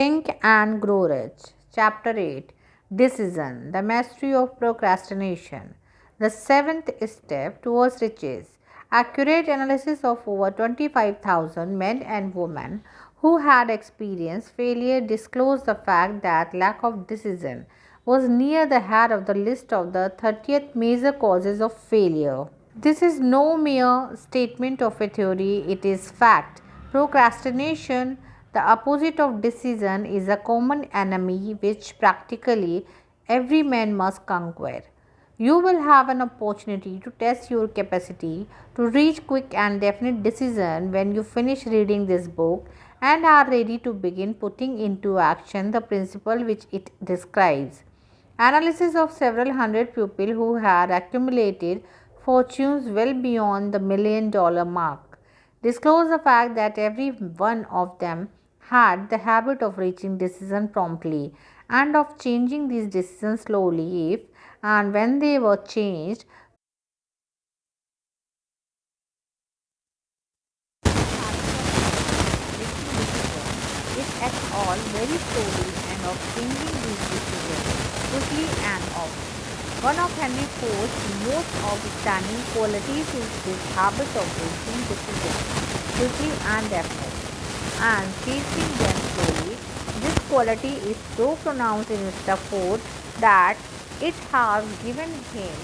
Think and Grow Rich. Chapter 8, Decision, the Mastery of Procrastination. The seventh step towards riches. Accurate analysis of over 25,000 men and women who had experienced failure disclosed the fact that lack of decision was near the head of the list of the 30th major causes of failure. This is no mere statement of a theory, it is fact. Procrastination, the opposite of decision, is a common enemy which practically every man must conquer. You will have an opportunity to test your capacity to reach quick and definite decision when you finish reading this book and are ready to begin putting into action the principle which it describes. Analysis of several hundred people who had accumulated fortunes well beyond the $1 million mark disclosed the fact that every one of them had the habit of reaching decision promptly and of changing these decisions slowly if and when they were changed if at all very slowly and of changing these decisions quickly and often. One of Henry Ford's most outstanding qualities is his habit of reaching decisions quickly and definitely and chasing them slowly. This quality is so pronounced in Mr. Ford that it has given him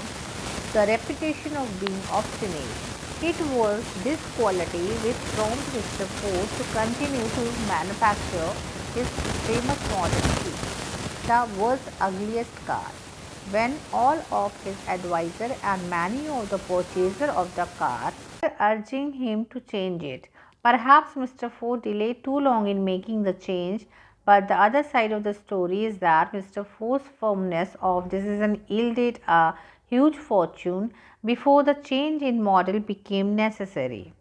the reputation of being obstinate. It was this quality which prompted Mr. Ford to continue to manufacture his famous Model T, the world's ugliest car. When all of his advisors and many of the purchasers of the car were urging him to change it, perhaps Mr. Ford delayed too long in making the change. But the other side of the story is that Mr. Ford's firmness of decision yielded a huge fortune before the change in model became necessary.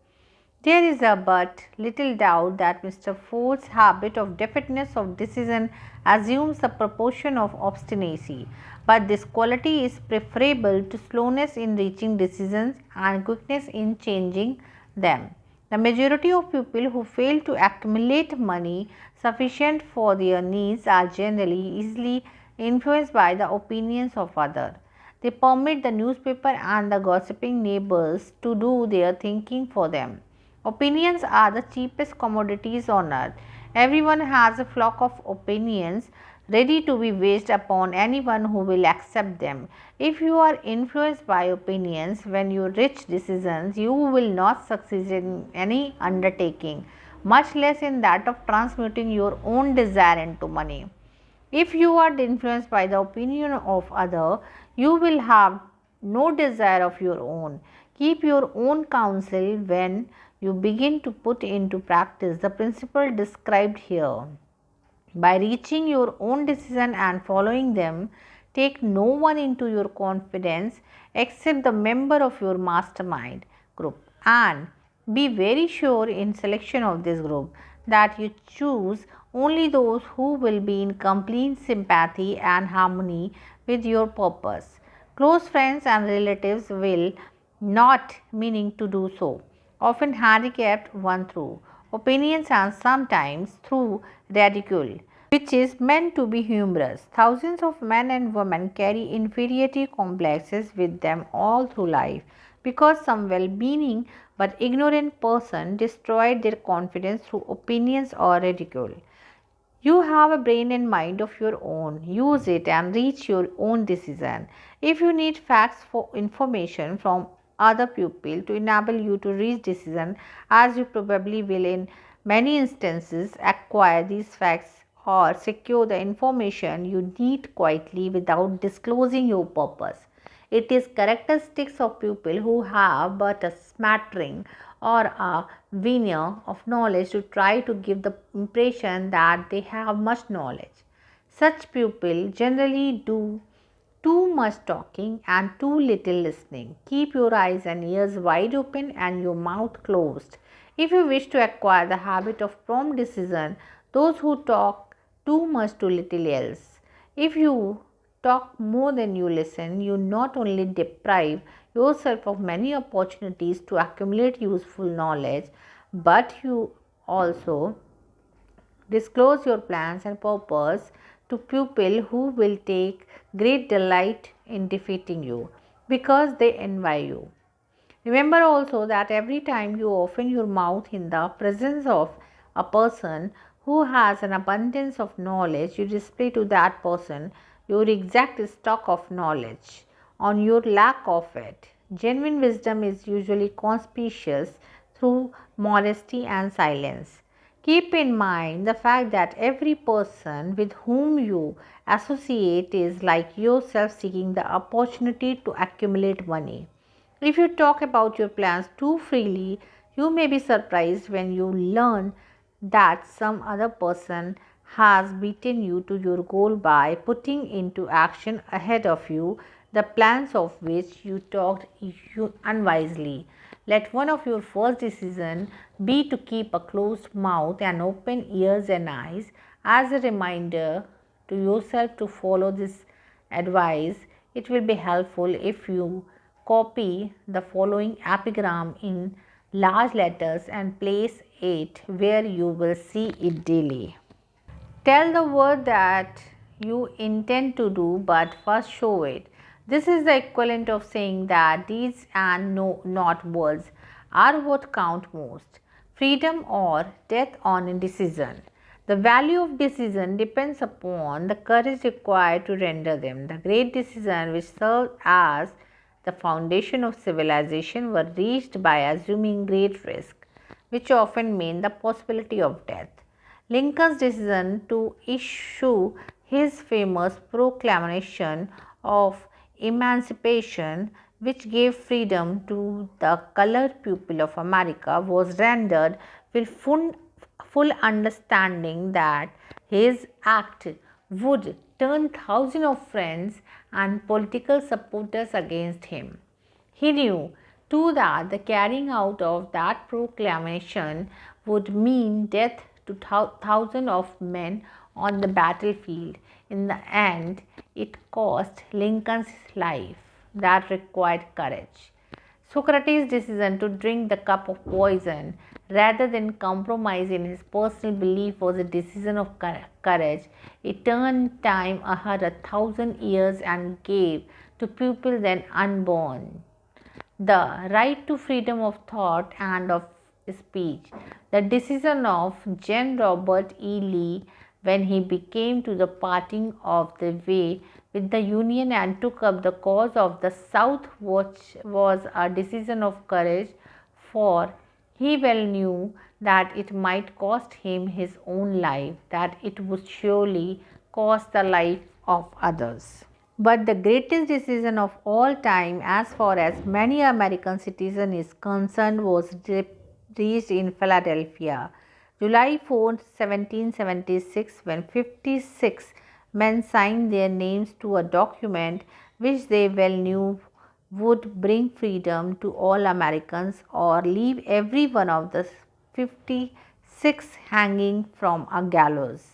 There is but little doubt that Mr. Ford's habit of definiteness of decision assumes the proportion of obstinacy, but this quality is preferable to slowness in reaching decisions and quickness in changing them. The majority of people who fail to accumulate money sufficient for their needs are generally easily influenced by the opinions of others. They permit the newspaper and the gossiping neighbors to do their thinking for them. Opinions are the cheapest commodities on earth. Everyone has a flock of opinions ready to be waged upon anyone who will accept them. If you are influenced by opinions when you reach decisions, you will not succeed in any undertaking, much less in that of transmuting your own desire into money. If you are influenced by the opinion of other, you will have no desire of your own. Keep your own counsel when you begin to put into practice the principle described here. By reaching your own decision and following them, take no one into your confidence except the member of your mastermind group, and be very sure in selection of this group that you choose only those who will be in complete sympathy and harmony with your purpose. Close friends and relatives will, not meaning to do so, often handicap one through opinions and sometimes through ridicule, which is meant to be humorous. Thousands of men and women carry inferiority complexes with them all through life because some well meaning but ignorant person destroyed their confidence through opinions or ridicule. You have a brain and mind of your own. Use it and reach your own decision. If you need facts for information from other people to enable you to reach decision, as you probably will in many instances, acquire these facts or secure the information you need quietly without disclosing your purpose. It is characteristics of people who have but a smattering or a veneer of knowledge to try to give the impression that they have much knowledge. Such people generally do too much talking and too little listening. Keep your eyes and ears wide open and your mouth closed. If you wish to acquire the habit of prompt decision, those who talk too much to little else. If you talk more than you listen, you not only deprive yourself of many opportunities to accumulate useful knowledge, but you also Disclose your plans and purpose to people who will take great delight in defeating you because they envy you. Remember also that every time you open your mouth in the presence of a person who has an abundance of knowledge, you display to that person your exact stock of knowledge on your lack of it. Genuine wisdom is usually conspicuous through modesty and silence. Keep in mind the fact that every person with whom you associate is like yourself seeking the opportunity to accumulate money. If you talk about your plans too freely, you may be surprised when you learn that some other person has beaten you to your goal by putting into action ahead of you the plans of which you talked unwisely. Let one of your first decisions be to keep a closed mouth and open ears and eyes as a reminder to yourself to follow this advice. It will be helpful if you copy the following epigram in large letters and place it where you will see it daily. Tell the word that you intend to do, but first show it. This is the equivalent of saying that deeds and no, not words are what count most. Freedom or death on a decision. The value of decision depends upon the courage required to render them. The great decisions which serve as the foundation of civilization were reached by assuming great risk, which often mean the possibility of death. Lincoln's decision to issue his famous Proclamation of Emancipation, which gave freedom to the colored people of America, was rendered with full understanding that his act would turn thousands of friends and political supporters against him. He knew too that the carrying out of that proclamation would mean death to thousands of men on the battlefield. In the end, it cost Lincoln's life. That required courage. Socrates' decision to drink the cup of poison rather than compromise in his personal belief was a decision of courage. It turned time ahead 1,000 years and gave to people then unborn the right to freedom of thought and of speech. The decision of Gen Robert E. Lee when he became to the parting of the way with the Union and took up the cause of the South, which was a decision of courage, for he well knew that it might cost him his own life, that it would surely cost the life of others. But the greatest decision of all time, as far as many American citizens is concerned, was reached in Philadelphia, July 4, 1776, when 56 men signed their names to a document which they well knew would bring freedom to all Americans or leave every one of the 56 hanging from a gallows.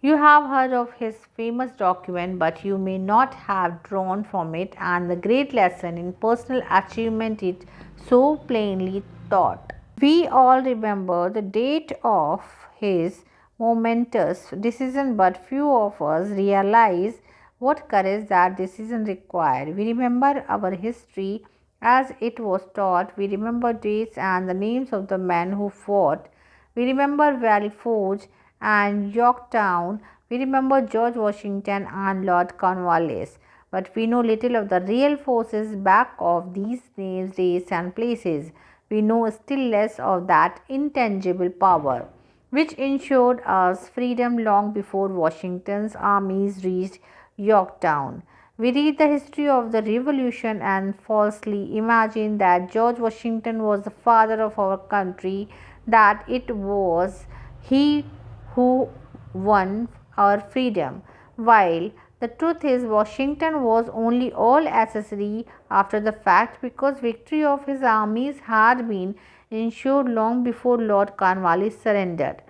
You have heard of his famous document, but you may not have drawn from it and the great lesson in personal achievement it so plainly taught. We all remember the date of his momentous decision, but few of us realize what courage that decision required. We remember our history as it was taught. We remember dates and the names of the men who fought. We remember Valley Forge and Yorktown. We remember George Washington and Lord Cornwallis. But we know little of the real forces back of these names, dates, and places. We know still less of that intangible power which ensured us freedom long before Washington's armies reached Yorktown. We read the history of the Revolution and falsely imagine that George Washington was the father of our country, that it was he who won our freedom, while the truth is Washington was only all accessory after the fact, because victory of his armies had been ensured long before Lord Cornwallis surrendered.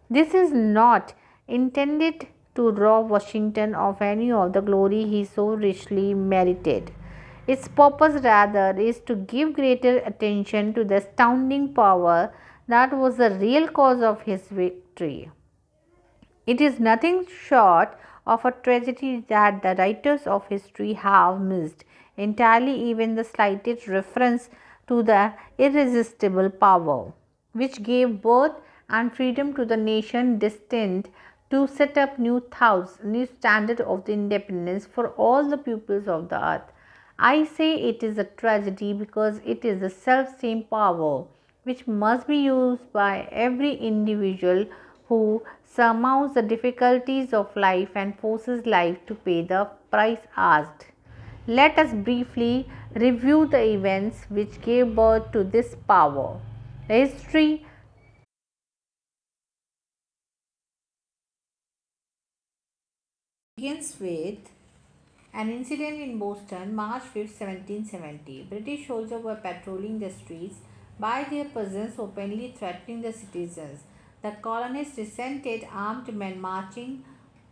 This is not intended to rob Washington of any of the glory he so richly merited. Its purpose rather is to give greater attention to the astounding power that was the real cause of his victory. It is nothing short of a tragedy that the writers of history have missed entirely even the slightest reference to the irresistible power which gave birth and freedom to the nation destined to set up new standard of the independence for all the peoples of the earth. I say it is a tragedy because it is the self same power which must be used by every individual who surmounts the difficulties of life and forces life to pay the price asked. Let us briefly review the events which gave birth to this power. The history begins with an incident in Boston, March 5, 1770. British soldiers were patrolling the streets, by their presence openly threatening the citizens. The colonists resented armed men marching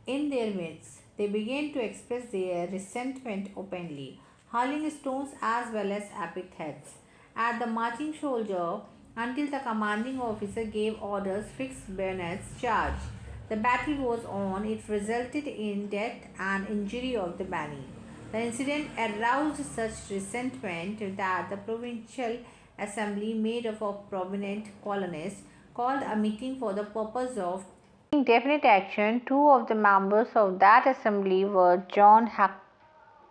in their midst. They began to express their resentment openly, hurling stones as well as epithets at the marching soldier until the commanding officer gave orders fixed bayonets charge. The battle was on. It resulted in death and injury of the many. The incident aroused such resentment that the provincial assembly, made up of prominent colonists, called a meeting for the purpose of taking definite action. Two of the members of that assembly were John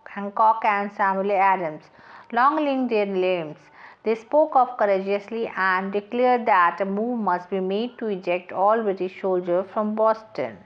Hancock and Samuel Adams. Long linked their names, they spoke of courageously and declared that a move must be made to eject all British soldiers from Boston.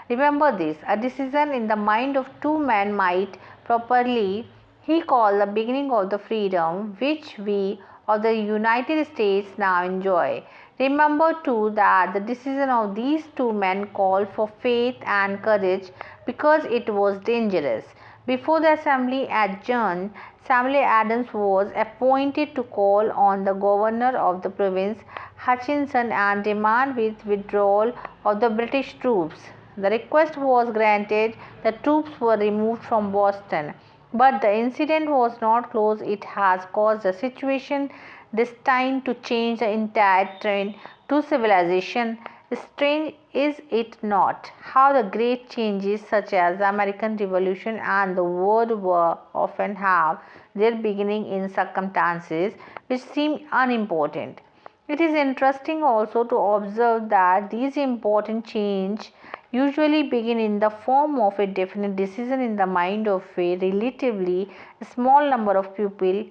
Remember this, a decision in the mind of two men might properly he called the beginning of the freedom which we of the United States now enjoy. Remember too that the decision of these two men called for faith and courage because it was dangerous. Before the assembly adjourned, Samuel Adams was appointed to call on the governor of the province, Hutchinson, and demand with withdrawal of the British troops. The request was granted. The troops were removed from Boston. But the incident was not closed. It has caused a situation destined to change the entire trend to civilization. Strange is it not, how the great changes such as the American Revolution and the World War often have their beginning in circumstances which seem unimportant. It is interesting also to observe that these important changes usually begin in the form of a definite decision in the mind of a relatively small number of people.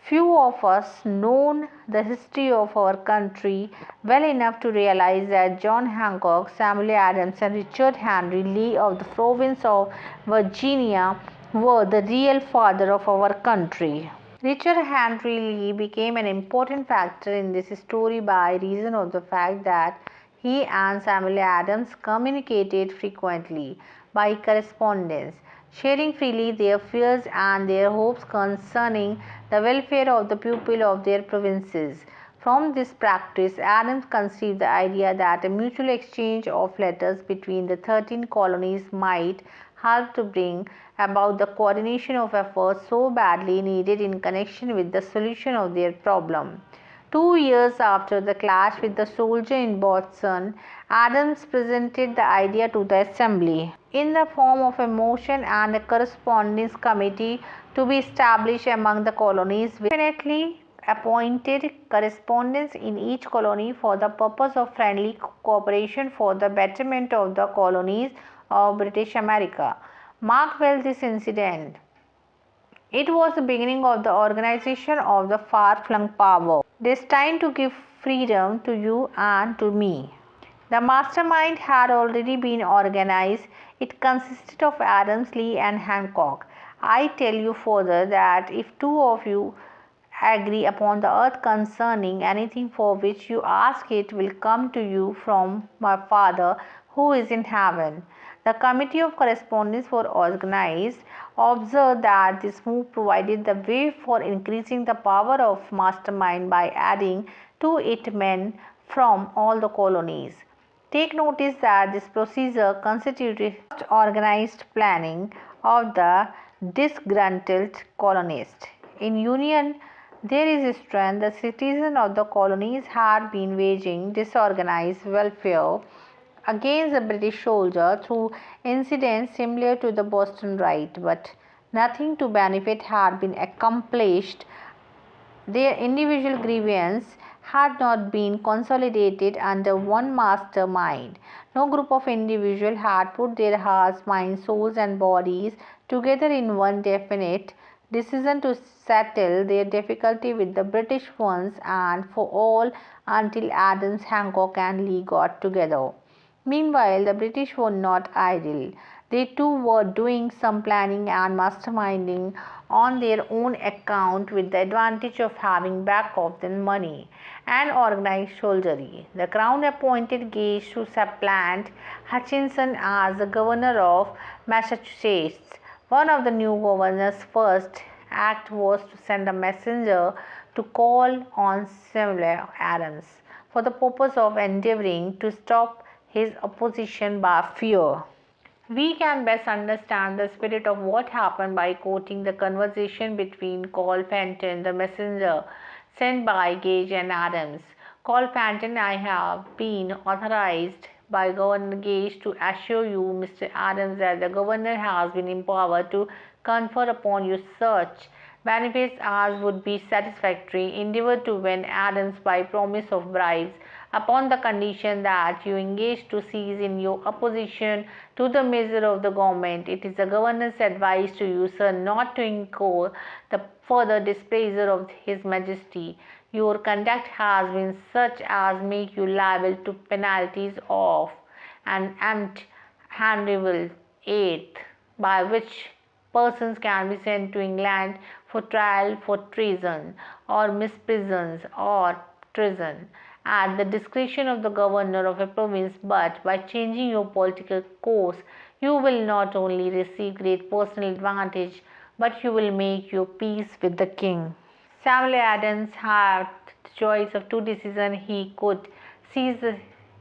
Few of us know the history of our country well enough to realize that John Hancock, Samuel Adams, and Richard Henry Lee of the province of Virginia were the real father of our country. Richard Henry Lee became an important factor in this story by reason of the fact that he and Samuel Adams communicated frequently by correspondence, sharing freely their fears and their hopes concerning the welfare of the people of their provinces. From this practice, Adams conceived the idea that a mutual exchange of letters between the 13 colonies might help to bring about the coordination of efforts so badly needed in connection with the solution of their problem. 2 years after the clash with the soldier in Boston, Adams presented the idea to the Assembly in the form of a motion and a correspondence committee to be established among the colonies, which definitely appointed correspondents in each colony for the purpose of friendly cooperation for the betterment of the colonies of British America. Mark well this incident. It was the beginning of the organization of the far-flung power, destined to give freedom to you and to me. The mastermind had already been organized. It consisted of Adams, Lee, and Hancock. I tell you further that if two of you agree upon the earth concerning anything for which you ask, it will come to you from my Father who is in heaven. The committee of correspondence were organized. Observe that this move provided the way for increasing the power of mastermind by adding to it men from all the colonies. Take notice that this procedure constituted organized planning of the disgruntled colonists. In union, there is strength. The citizens of the colonies had been waging disorganized welfare against the British soldier through incidents similar to the Boston riot, but nothing to benefit had been accomplished. Their individual grievance had not been consolidated under one mastermind. No group of individuals had put their hearts, minds, souls, and bodies together in one definite decision to settle their difficulty with the British once and for all until Adams, Hancock, and Lee got together. Meanwhile, the British were not idle. They too were doing some planning and masterminding on their own account, with the advantage of having back of them money and organized soldiery. The Crown appointed Gage to supplant Hutchinson as the governor of Massachusetts. One of the new governor's first act was to send a messenger to call on Samuel Adams for the purpose of endeavoring to stop his opposition by fear. We can best understand the spirit of what happened by quoting the conversation between Col Fenton, the messenger sent by Gage and Adams. Col Fenton, I have been authorized by Governor Gage to assure you, Mr. Adams, that the governor has been empowered to confer upon you such benefits as would be satisfactory. Endeavor to win Adams by promise of bribes, upon the condition that you engage to cease in your opposition to the measure of the government. It is the governor's advice to you, sir, not to incur the further displeasure of his majesty. Your conduct has been such as make you liable to penalties of an unhandable eighth, by which persons can be sent to England for trial for treason or misprisions or treason at the discretion of the governor of a province, but by changing your political course, you will not only receive great personal advantage, but you will make your peace with the king. Samuel Adams had the choice of two decisions. He could seize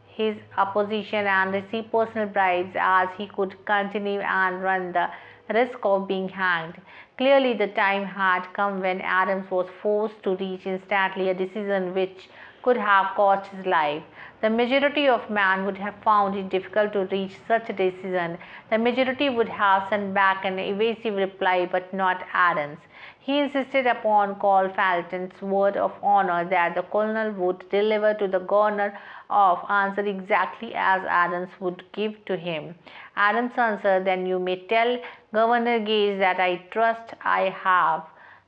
his opposition and receive personal bribes, as he could continue and run the risk of being hanged. Clearly, the time had come when Adams was forced to reach instantly a decision which could have cost his life. The majority of men would have found it difficult to reach such a decision. The majority would have sent back an evasive reply, but not Adams. He insisted upon Col Fenton's word of honor that the colonel would deliver to the governor of answer exactly as Adams would give to him. Adams answered, "Then you may tell Governor Gage that I trust I have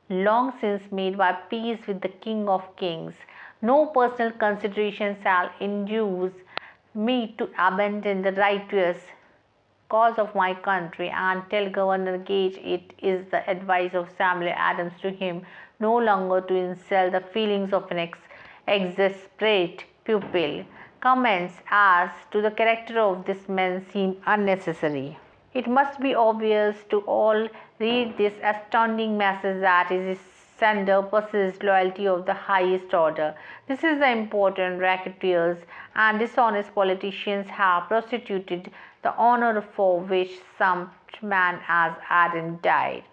long since made my peace with the King of Kings. No personal consideration shall induce me to abandon the righteous cause of my country, and tell Governor Gage it is the advice of Samuel Adams to him no longer to insult the feelings of an exasperate pupil. Comments as to the character of this man seem unnecessary. It must be obvious to all read this astounding message that his sender possessed loyalty of the highest order. This is the important racketeers and dishonest politicians have prostituted the honor for which some man as Adam died."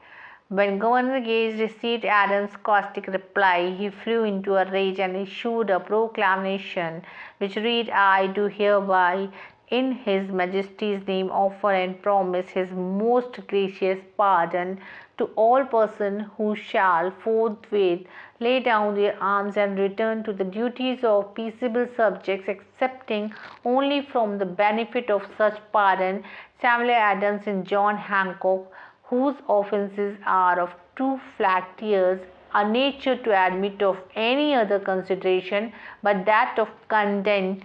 When Governor Gage received Adams' caustic reply, he flew into a rage and issued a proclamation which read, "I do hereby in His Majesty's name offer and promise His most gracious pardon to all persons who shall forthwith lay down their arms and return to the duties of peaceable subjects, excepting only from the benefit of such pardon Samuel Adams and John Hancock, whose offences are of too flat tears, a nature to admit of any other consideration but that of condign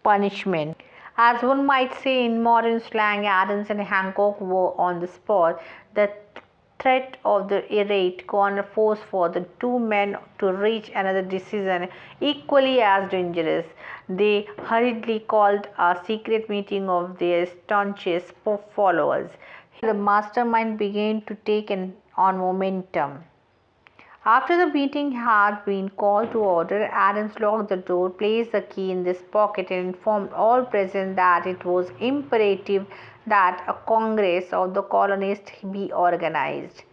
punishment." As one might say in modern slang, Adams and Hancock were on the spot. The threat of the irate governor forced for the two men to reach another decision equally as dangerous. They hurriedly called a secret meeting of their staunchest followers. The mastermind began to take on momentum. After the meeting had been called to order, Adams locked the door, placed the key in his pocket, and informed all present that it was imperative that a congress of the colonists be organized,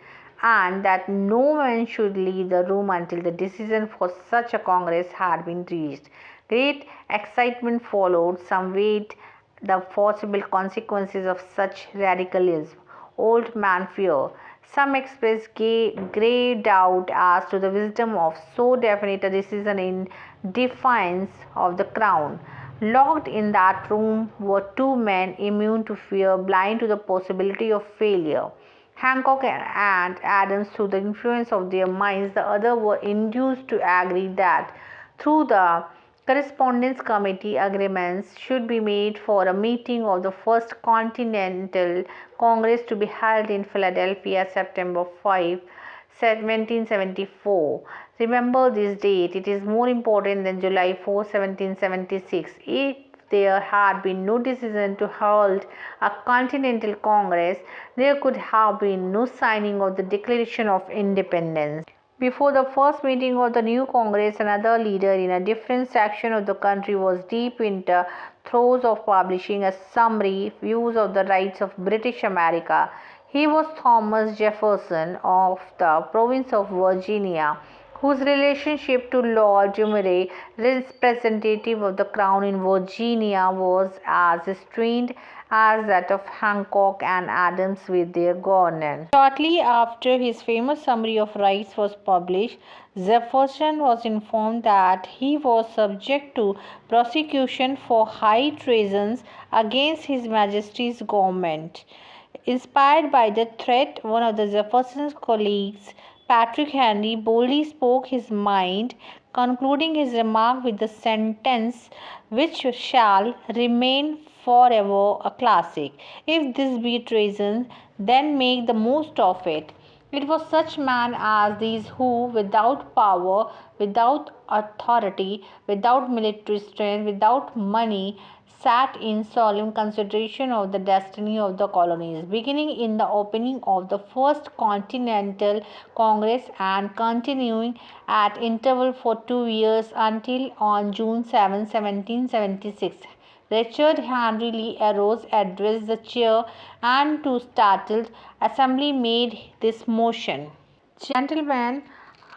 and that no man should leave the room until the decision for such a congress had been reached. Great excitement followed. Some weighed the possible consequences of such radicalism. Old man fear. Some express grave doubt as to the wisdom of so definite a decision in defiance of the crown. Locked in that room were two men immune to fear, blind to the possibility of failure. Hancock and Adams, through the influence of their minds, the other were induced to agree that through the Correspondence Committee agreements should be made for a meeting of the First Continental Congress to be held in Philadelphia September 5, 1774. Remember this date, it is more important than July 4, 1776. If there had been no decision to hold a Continental Congress, there could have been no signing of the Declaration of Independence. Before the first meeting of the new Congress, another leader in a different section of the country was deep in the throes of publishing a summary views of the rights of British America. He was Thomas Jefferson of the province of Virginia, whose relationship to Lord Jumeirah, representative of the Crown in Virginia, was as strained as that of Hancock and Adams with their governor. Shortly after his famous Summary of Rights was published, Jefferson was informed that he was subject to prosecution for high treason against His Majesty's government. Inspired by the threat, one of the Jefferson's colleagues, Patrick Henry, boldly spoke his mind, concluding his remark with the sentence, "which shall remain forever a classic. If this be treason, then make the most of it." It was such men as these who, without power, without authority, without military strength, without money, sat in solemn consideration of the destiny of the colonies, beginning in the opening of the First Continental Congress and continuing at interval for 2 years until on June 7, 1776. Richard Henry Lee arose, addressed the chair, and to startled assembly made this motion. Gentlemen,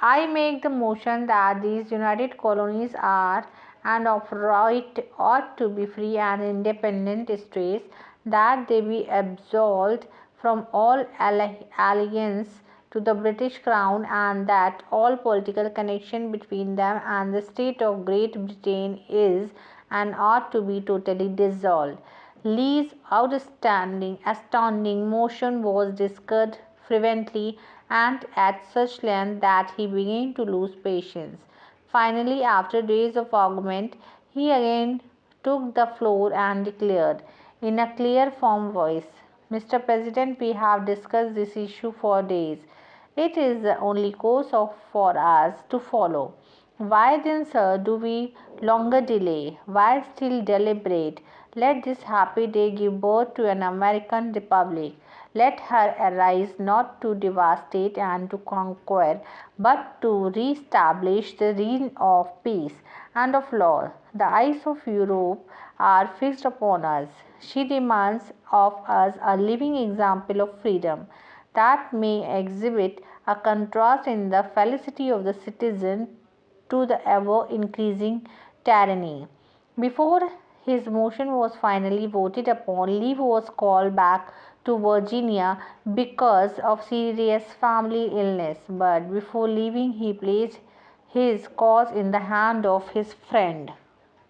I make the motion that these united colonies are and of right ought to be free and independent states, that they be absolved from all allegiance to the British Crown, and that all political connection between them and the state of Great Britain is and ought to be totally dissolved. Lee's astounding motion was discussed fervently and at such length that he began to lose patience. Finally, after days of argument, he again took the floor and declared, in a clear, firm voice, "Mr. President, we have discussed this issue for days. It is the only course for us to follow. Why then, sir, do we longer delay? Why still deliberate? Let this happy day give birth to an American republic. Let her arise not to devastate and to conquer, but to re-establish the reign of peace and of law. The eyes of Europe are fixed upon us. She demands of us a living example of freedom that may exhibit a contrast in the felicity of the citizen to the ever increasing tyranny." Before his motion was finally voted upon, Lee was called back to Virginia because of serious family illness, but before leaving, he placed his cause in the hand of his friend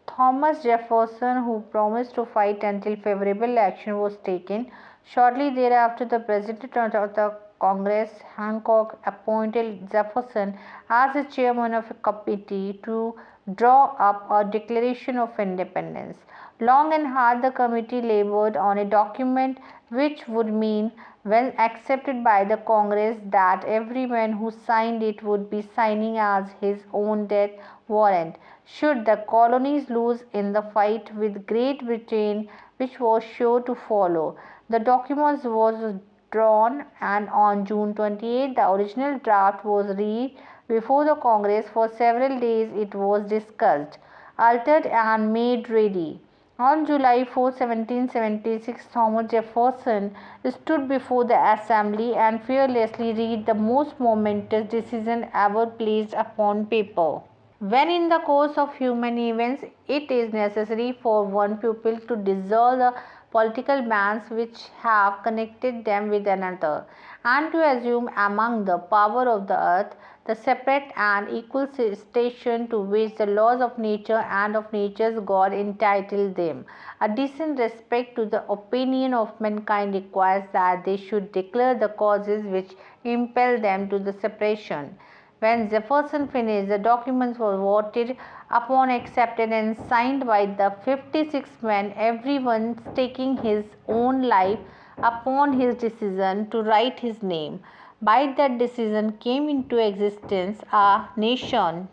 Thomas Jefferson, who promised to fight until favorable action was taken. Shortly thereafter, the President of the Congress, Hancock, appointed Jefferson as the chairman of a committee to draw up a Declaration of Independence. Long and hard the committee labored on a document which would mean, when accepted by the Congress, that every man who signed it would be signing as his own death warrant should the colonies lose in the fight with Great Britain, which was sure to follow. The document was drawn, and on June 28 the original draft was read before the Congress. For several days it was discussed, altered, and made ready. On July 4, 1776, Thomas Jefferson stood before the assembly and fearlessly read the most momentous decision ever placed upon paper. When in the course of human events it is necessary for one people to dissolve the political bands which have connected them with another, and to assume among the power of the earth the separate and equal station to which the laws of nature and of nature's God entitle them. A decent respect to the opinion of mankind requires that they should declare the causes which impel them to the separation. When Jefferson finished, the documents were voted upon, accepted, and signed by the 56 men, everyone staking his own life upon his decision to write his name. By that decision came into existence a nation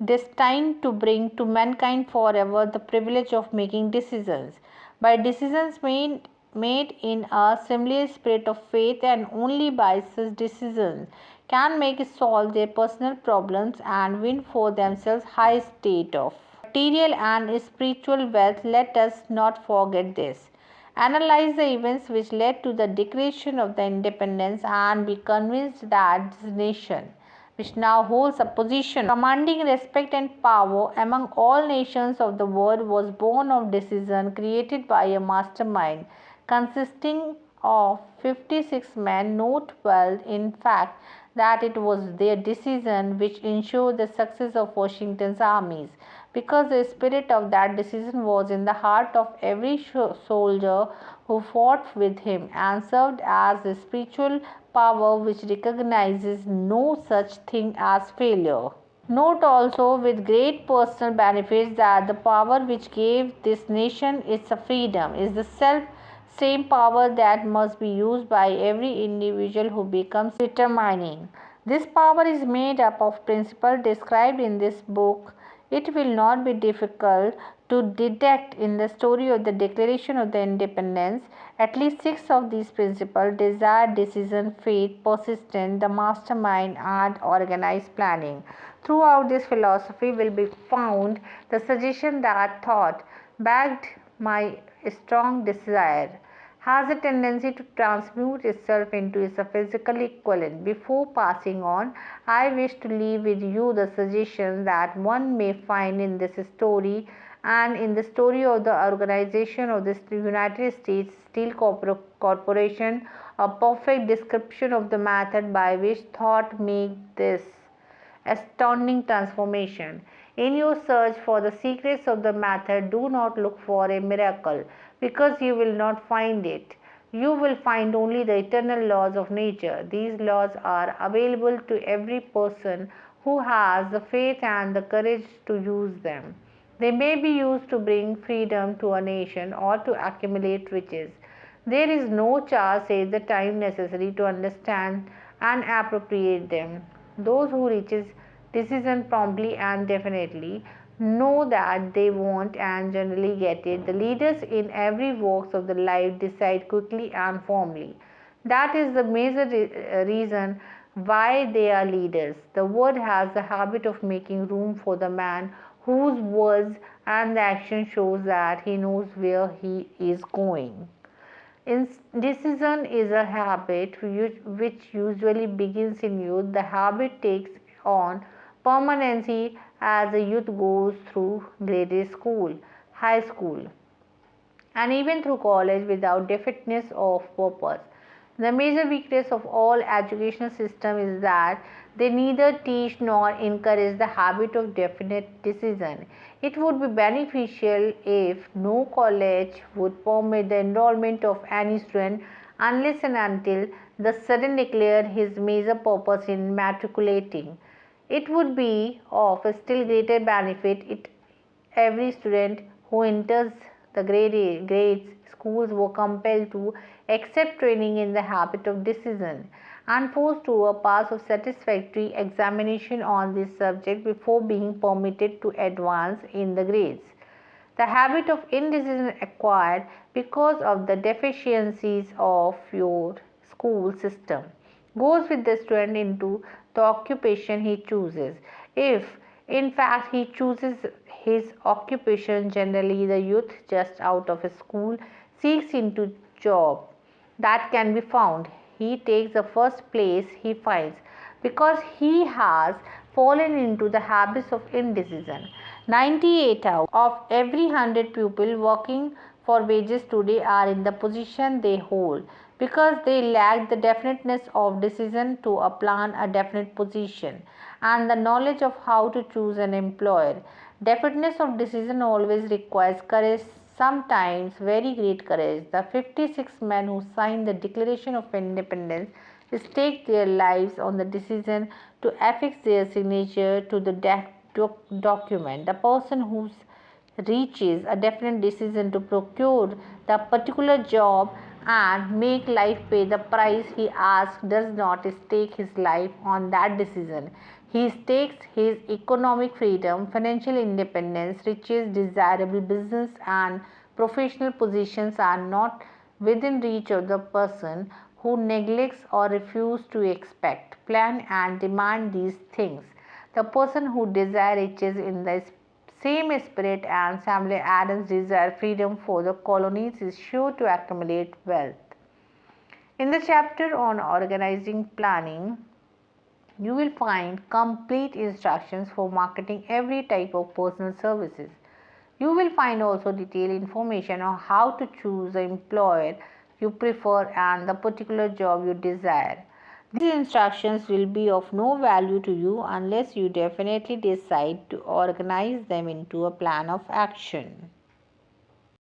destined to bring to mankind forever the privilege of making decisions. By decisions made in a similar spirit of faith, and only by such decisions can make solve their personal problems and win for themselves high state of material and spiritual wealth. Let us not forget this. Analyze the events which led to the declaration of the independence and be convinced that this nation, which now holds a position commanding respect and power among all nations of the world, was born of decision created by a mastermind consisting of 56 men. Note well, in fact, that it was their decision which ensured the success of Washington's armies, because the spirit of that decision was in the heart of every soldier who fought with him, and served as the spiritual power which recognizes no such thing as failure. Note also with great personal benefits that the power which gave this nation its freedom is the self same power that must be used by every individual who becomes determining. This power is made up of principles described in this book. It will not be difficult to detect in the story of the Declaration of the Independence. At least 6 of these principles: desire, decision, faith, persistence, the mastermind, and organized planning. Throughout this philosophy will be found the suggestion that thought, backed by strong desire, has a tendency to transmute itself into its physical equivalent. Before passing on, I wish to leave with you the suggestions that one may find in this story and in the story of the organization of the United States Steel Corporation, a perfect description of the method by which thought made this astounding transformation. In your search for the secrets of the method, do not look for a miracle, because you will not find it. You will find only the eternal laws of nature. These laws are available to every person who has the faith and the courage to use them. They may be used to bring freedom to a nation or to accumulate riches. There is no charge save the time necessary to understand and appropriate them. Those who reaches decision promptly and definitely know that they want and generally get it. The leaders in every walks of the life decide quickly and firmly. That is the major reason why they are leaders. The word has the habit of making room for the man whose words and the action shows that he knows where he is going. Indecision is a habit which usually begins in youth. The habit takes on permanency as the youth goes through grade school, high school, and even through college without definiteness of purpose. The major weakness of all educational system is that they neither teach nor encourage the habit of definite decision. It would be beneficial if no college would permit the enrollment of any student unless and until the student declared his major purpose in matriculating. It would be of still greater benefit if every student who enters the grades schools were compelled to accept training in the habit of decision and forced to pass a satisfactory examination on this subject before being permitted to advance in the grades. The habit of indecision acquired because of the deficiencies of your school system goes with the student into the occupation he chooses. If in fact he chooses his occupation, generally the youth just out of school seeks into job that can be found. He takes the first place he finds because he has fallen into the habits of indecision. 98 out of every 100 people working for wages today are in the position they hold because they lack the definiteness of decision to plan a definite position and the knowledge of how to choose an employer. Definiteness of decision always requires courage, sometimes very great courage. The 56 men who signed the Declaration of Independence stake their lives on the decision to affix their signature to the document. The person who reaches a definite decision to procure the particular job and make life pay the price he asks does not stake his life on that decision. He stakes his economic freedom, financial independence, riches, desirable business, and professional positions are not within reach of the person who neglects or refuses to expect, plan, and demand these things. The person who desires riches in the same spirit and Samuel Adams desired freedom for the colonies is sure to accumulate wealth. In the chapter on organizing planning, you will find complete instructions for marketing every type of personal services. You will find also detailed information on how to choose the employer you prefer and the particular job you desire. These instructions will be of no value to you unless you definitely decide to organize them into a plan of action.